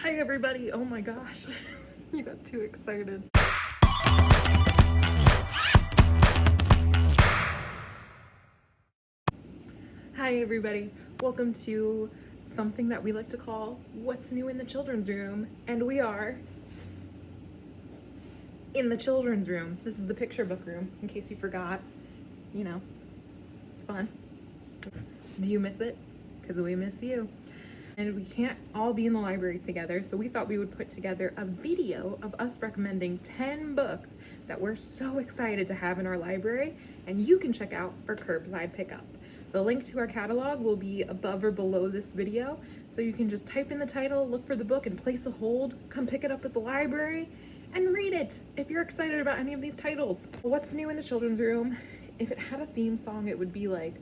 Hi everybody, oh my gosh, you got too excited. Hi everybody, welcome to something that we like to call What's New in the Children's Room, and we are in the children's room. This is the picture book room, in case you forgot. You know, it's fun. Do you miss it? Because we miss you. And we can't all be in the library together, so we thought we would put together a video of us recommending 10 books that we're so excited to have in our library and you can check out for curbside pickup. The link to our catalog will be above or below this video, so you can just type in the title, look for the book, and place a hold. Come pick it up at the library and read it if you're excited about any of these titles. What's new in the children's room? If it had a theme song, it would be like,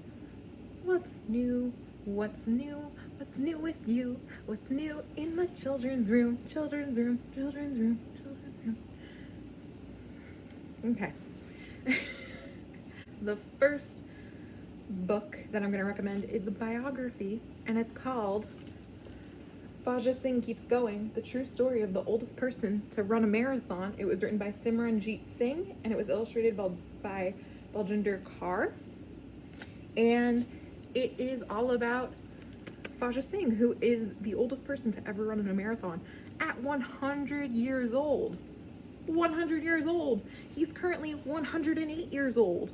what's new? What's new? What's new with you? What's new in the children's room? Children's room, children's room, children's room. Okay. The first book that I'm going to recommend is a biography, and it's called Fajr Singh Keeps Going, the true story of the oldest person to run a marathon. It was written by Simranjeet Singh, and it was illustrated by Baljinder Kaur. And it is all about Fajr Singh, who is the oldest person to ever run in a marathon at 100 years old. 100 years old. He's currently 108 years old.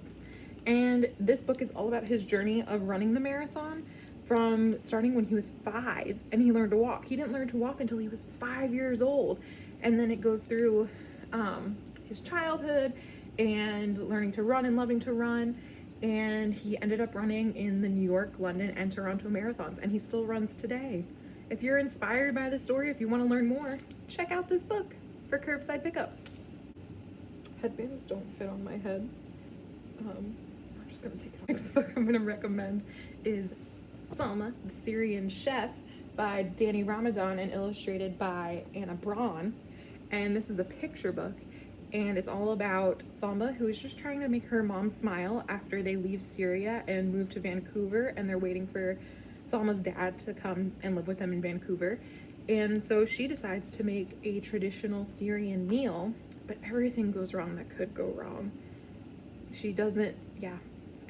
And this book is all about his journey of running the marathon from starting when he was 5 and he learned to walk. He didn't learn to walk until he was 5 years old. And then it goes through his childhood and learning to run and loving to run. And he ended up running in the New York, London, and Toronto marathons, and he still runs today. If you're inspired by the story, if you want to learn more, check out this book for curbside pickup. Headbands don't fit on my head. I'm just gonna take it off. Next book I'm gonna recommend is Salma, the Syrian Chef by Danny Ramadan and illustrated by Anna Braun. And this is a picture book. And it's all about Salma, who is just trying to make her mom smile after they leave Syria and move to Vancouver, and they're waiting for Salma's dad to come and live with them in Vancouver. And so she decides to make a traditional Syrian meal, but everything goes wrong that could go wrong. She doesn't,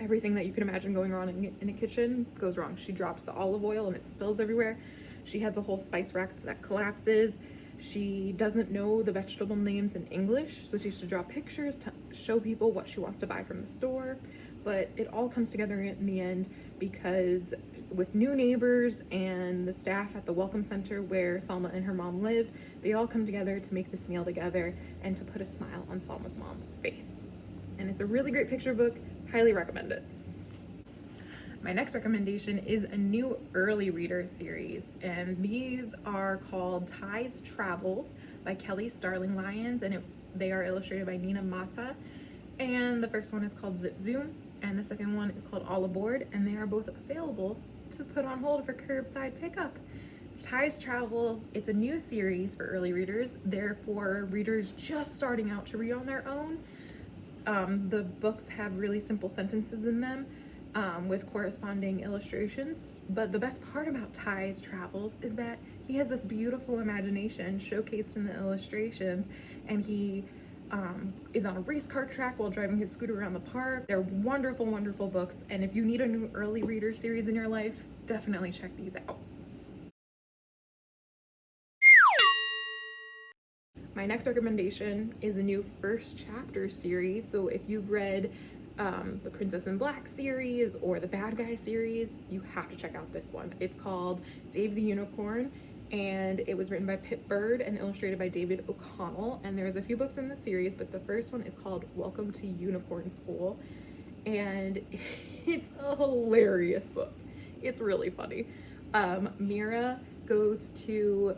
everything that you can imagine going wrong in a kitchen goes wrong. She drops the olive oil and it spills everywhere. She has a whole spice rack that collapses. She doesn't know the vegetable names in English, so she has to draw pictures to show people what she wants to buy from the store. But it all comes together in the end because with new neighbors and the staff at the welcome center where Salma and her mom live, they all come together to make this meal together and to put a smile on Salma's mom's face. And it's a really great picture book. Highly recommend it. My next recommendation is a new early reader series, and these are called Ty's Travels by Kelly Starling Lyons, and they are illustrated by Nina Mata. And the first one is called Zip Zoom, and the second one is called All Aboard, and they are both available to put on hold for curbside pickup. Ty's Travels, it's a new series for early readers. They're for readers just starting out to read on their own. The books have really simple sentences in them, with corresponding illustrations. But the best part about Ty's Travels is that he has this beautiful imagination showcased in the illustrations, and he is on a race car track while driving his scooter around the park. They're wonderful, wonderful books, and if you need a new early reader series in your life, definitely check these out. My next recommendation is a new first chapter series. So if you've read the Princess in Black series or the Bad Guy series, you have to check out this one. It's called Dave the Unicorn, and it was written by Pip Bird and illustrated by David O'Connell. And there's a few books in the series, but the first one is called Welcome to Unicorn School, and it's a hilarious book. It's really funny. Mira goes to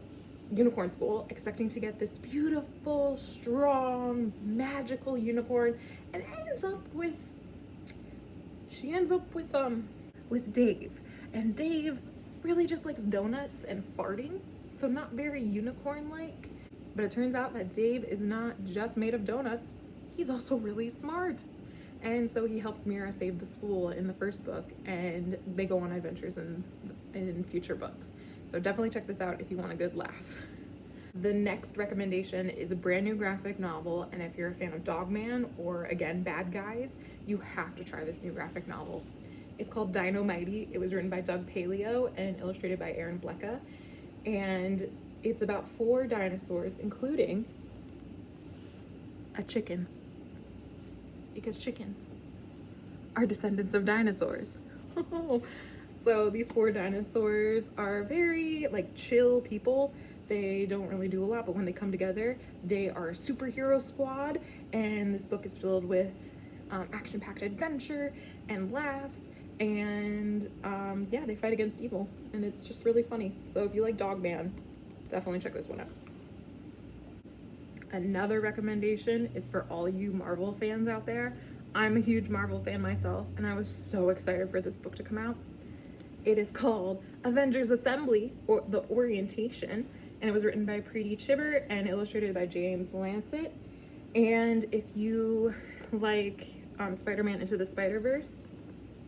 unicorn school expecting to get this beautiful, strong, magical unicorn, and ends up with Dave. And Dave really just likes donuts and farting, so not very unicorn-like. But it turns out that Dave is not just made of donuts, he's also really smart. And so he helps Mira save the school in the first book, and they go on adventures in future books. So definitely check this out if you want a good laugh. The next recommendation is a brand new graphic novel, and if you're a fan of Dogman or, again, bad guys, you have to try this new graphic novel. It's called Dino Mighty. It was written by Doug Paleo and illustrated by Aaron Blecka, and it's about 4 dinosaurs, including a chicken, because chickens are descendants of dinosaurs. So these 4 dinosaurs are very like chill people. They don't really do a lot, but when they come together, they are a superhero squad. And this book is filled with action-packed adventure and laughs, and yeah, they fight against evil, and it's just really funny. So if you like Dogman, definitely check this one out. Another recommendation is for all you Marvel fans out there. I'm a huge Marvel fan myself, and I was so excited for this book to come out. It is called Avengers Assembly, or The Orientation, and it was written by Preeti Chibber and illustrated by James Lancet. And if you like Spider-Man Into the Spider-Verse,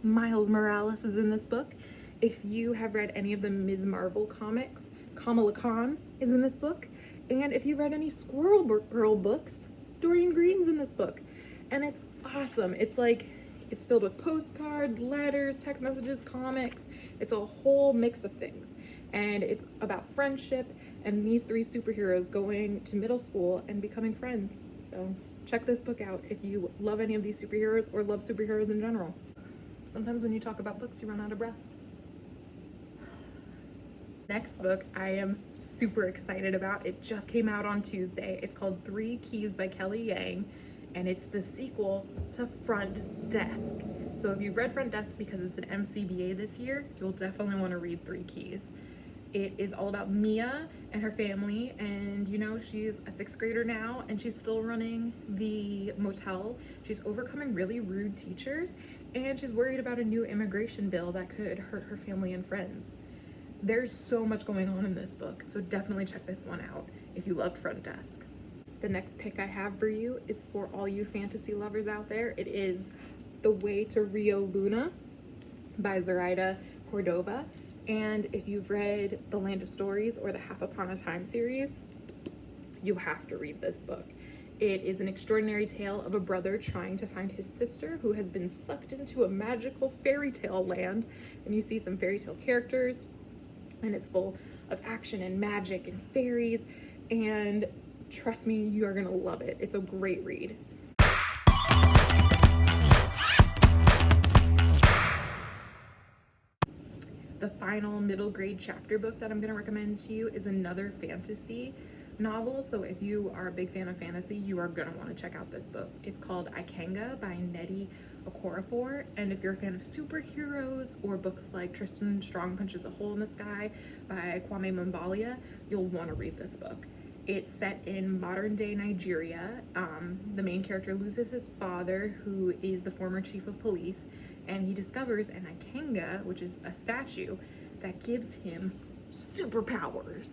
Miles Morales is in this book. If you have read any of the Ms. Marvel comics, Kamala Khan is in this book. And if you've read any Squirrel Girl books, Dorian Green's in this book. And it's awesome. It's filled with postcards, letters, text messages, comics. It's a whole mix of things. And it's about friendship and these 3 superheroes going to middle school and becoming friends. So check this book out if you love any of these superheroes or love superheroes in general. Sometimes when you talk about books, you run out of breath. Next book I am super excited about. It just came out on Tuesday. It's called 3 Keys by Kelly Yang, and it's the sequel to Front Desk. So if you've read Front Desk because it's an MCBA this year, you'll definitely want to read 3 Keys. It is all about Mia and her family, and you know, she's a 6th grader now, and she's still running the motel. She's overcoming really rude teachers, and she's worried about a new immigration bill that could hurt her family and friends. There's so much going on in this book, so definitely check this one out if you loved Front Desk. The next pick I have for you is for all you fantasy lovers out there. It is The Way to Rio Luna by Zoraida Cordova. And if you've read The Land of Stories or the Half Upon a Time series, you have to read this book. It is an extraordinary tale of a brother trying to find his sister who has been sucked into a magical fairy tale land. And you see some fairy tale characters, and it's full of action and magic and fairies. And trust me, you are gonna love it. It's a great read. The final middle grade chapter book that I'm going to recommend to you is another fantasy novel. So if you are a big fan of fantasy, you are going to want to check out this book. It's called Ikanga by Nedi Okorafor. And if you're a fan of superheroes or books like Tristan Strong Punches a Hole in the Sky by Kwame Mumbalia, you'll want to read this book. It's set in modern day Nigeria. The main character loses his father, who is the former chief of police, and he discovers an Ikanga, which is a statue that gives him superpowers.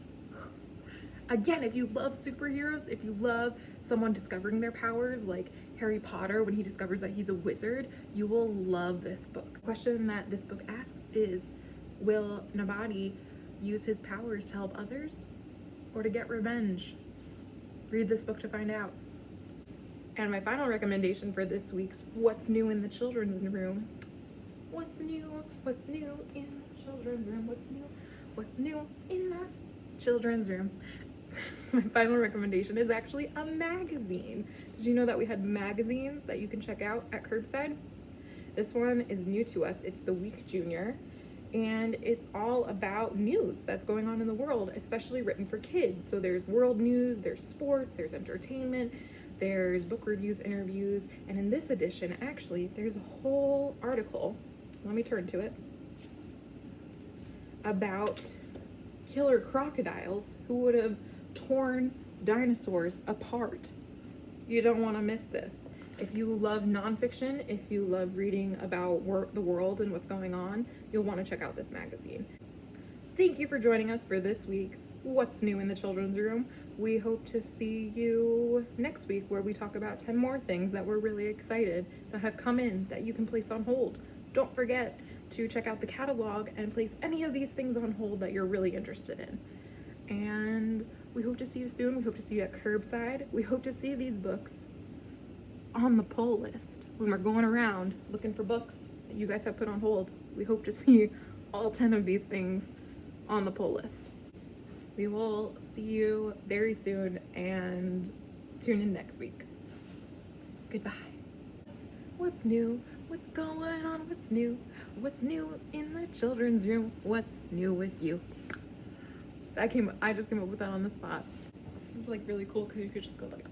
Again, if you love superheroes, if you love someone discovering their powers, like Harry Potter when he discovers that he's a wizard, you will love this book. The question that this book asks is, will Nabadi use his powers to help others or to get revenge? Read this book to find out. And my final recommendation for this week's What's New in the Children's Room. What's new? What's new in the children's room? What's new? What's new in the children's room? My final recommendation is actually a magazine. Did you know that we had magazines that you can check out at Curbside? This one is new to us. It's The Week Junior, and it's all about news that's going on in the world, especially written for kids. So there's world news, there's sports, there's entertainment, there's book reviews, interviews, and in this edition, actually, there's a whole article, let me turn to it, about killer crocodiles who would have torn dinosaurs apart. You don't want to miss this. If you love nonfiction, if you love reading about the world and what's going on, you'll want to check out this magazine. Thank you for joining us for this week's What's New in the Children's Room. We hope to see you next week, where we talk about 10 more things that we're really excited that have come in that you can place on hold. Don't forget to check out the catalog and place any of these things on hold that you're really interested in. And We hope to see you soon. We hope to see you at Curbside. We hope to see these books on the pull list when we're going around looking for books that you guys have put on hold. We hope to see all 10 of these things on the pull list. We will see you very soon and tune in next week. Goodbye. What's new? What's going on? What's new? What's new in the children's room? What's new with you? I just came up with that on the spot. This is like really cool because you could just go like